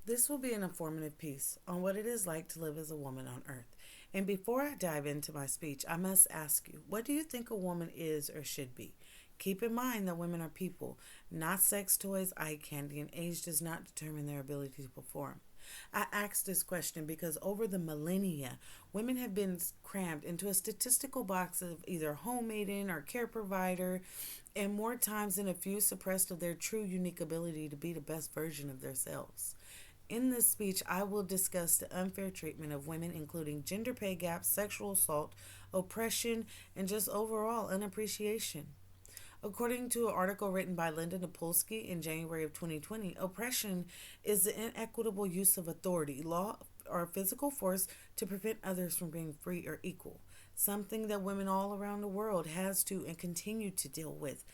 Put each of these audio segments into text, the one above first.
This will be an informative piece on what it is like to live as a woman on Earth. And before I dive into my speech, I must ask you, what do you think a woman is or should be? Keep in mind that women are people, not sex toys, eye candy, and age does not determine their ability to perform. I ask this question because over the millennia, women have been crammed into a statistical box of either homemaiden or care provider, and more times than a few suppressed of their true unique ability to be the best version of themselves. In this speech, I will discuss the unfair treatment of women, including gender pay gaps, sexual assault, oppression, and just overall unappreciation. According to an article written by Linda Napolsky in January of 2020, oppression is the inequitable use of authority, law, or physical force to prevent others from being free or equal. Something that women all around the world has to and continue to deal with.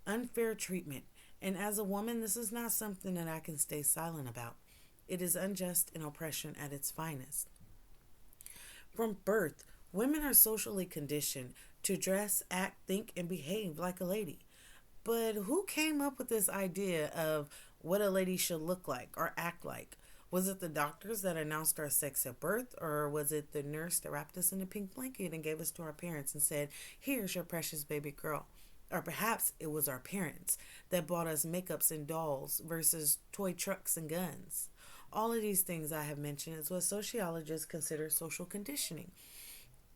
Unfair treatment. And as a woman, this is not something that I can stay silent about. It is unjust and oppression at its finest. From birth, women are socially conditioned to dress, act, think, and behave like a lady. But who came up with this idea of what a lady should look like or act like? Was it the doctors that announced our sex at birth, or was it the nurse that wrapped us in a pink blanket and gave us to our parents and said, "Here's your precious baby girl"? Or perhaps it was our parents that bought us makeups and dolls versus toy trucks and guns. All of these things I have mentioned is what sociologists consider social conditioning.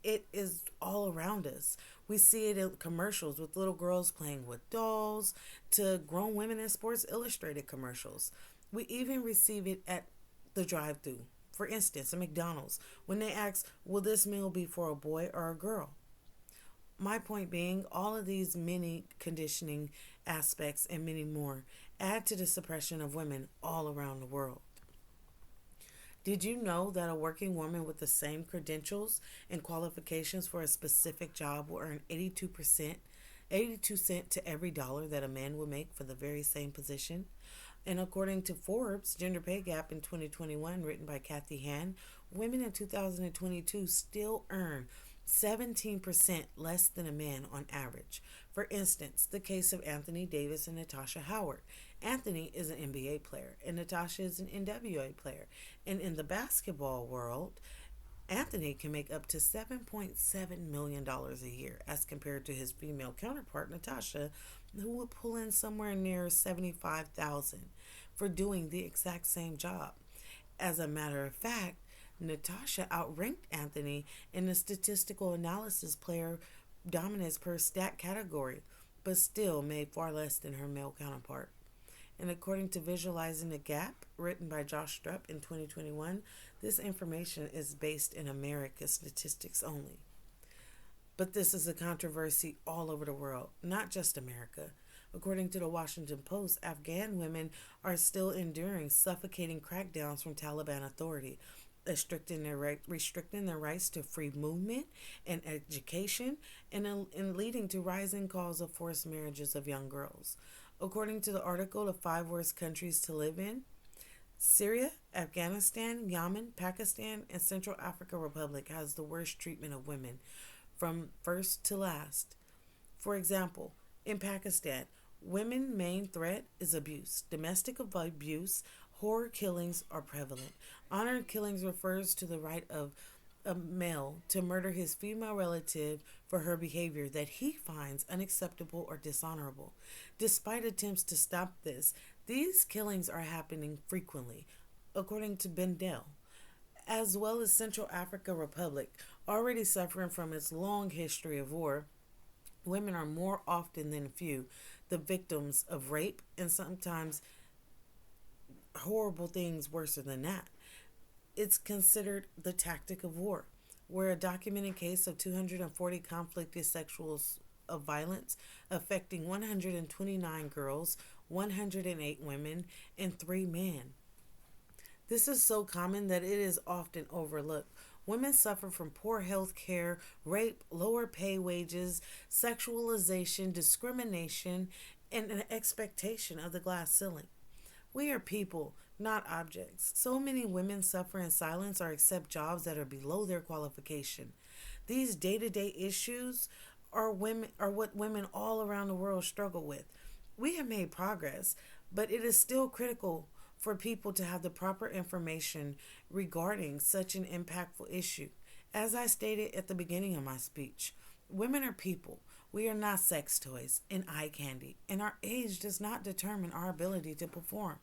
It is all around us. We see it in commercials with little girls playing with dolls to grown women in Sports Illustrated commercials. We even receive it at the drive through. For instance, at McDonald's, when they ask, will this meal be for a boy or a girl? My point being, all of these many conditioning aspects and many more add to the suppression of women all around the world. Did you know that a working woman with the same credentials and qualifications for a specific job will earn 82 cent to every dollar that a man would make for the very same position? And according to Forbes Gender Pay Gap in 2021, written by Kathy Han, women in 2022 still earn 17% less than a man on average. For instance, the case of Anthony Davis and Natasha Howard. Anthony is an NBA player and Natasha is an NWA player. And in the basketball world, Anthony can make up to $7.7 million dollars a year as compared to his female counterpart, Natasha, who would pull in somewhere near 75,000 for doing the exact same job. As a matter of fact, Natasha outranked Anthony in the statistical analysis player dominance per stat category, but still made far less than her male counterpart. And according to Visualizing the Gap, written by Josh Strupp in 2021, this information is based in America's statistics only. But this is a controversy all over the world, not just America. According to the Washington Post, Afghan women are still enduring suffocating crackdowns from Taliban authority, restricting their rights to free movement and education, and leading to rising calls of forced marriages of young girls. According to the article, the five worst countries to live in: Syria, Afghanistan, Yemen, Pakistan, and Central African Republic has the worst treatment of women from first to last. For example, in Pakistan, women's main threat is abuse. Domestic abuse, horror killings are prevalent. Honor killings refers to the right of a male to murder his female relative for her behavior that he finds unacceptable or dishonorable. Despite attempts to stop this, these killings are happening frequently, according to Bendel, as well as Central African Republic, already suffering from its long history of war. Women are more often than few the victims of rape and sometimes horrible things worse than that. It's considered the tactic of war, where a documented case of 240 conflicted sexuals of violence affecting 129 girls, 108 women, and 3 men. This is so common that it is often overlooked. Women suffer from poor health care, rape, lower pay wages, sexualization, discrimination, and an expectation of the glass ceiling. We are people, not objects. So many women suffer in silence or accept jobs that are below their qualification. These day-to-day issues are what women all around the world struggle with. We have made progress, but it is still critical for people to have the proper information regarding such an impactful issue. As I stated at the beginning of my speech, women are people. We are not sex toys and eye candy, and our age does not determine our ability to perform.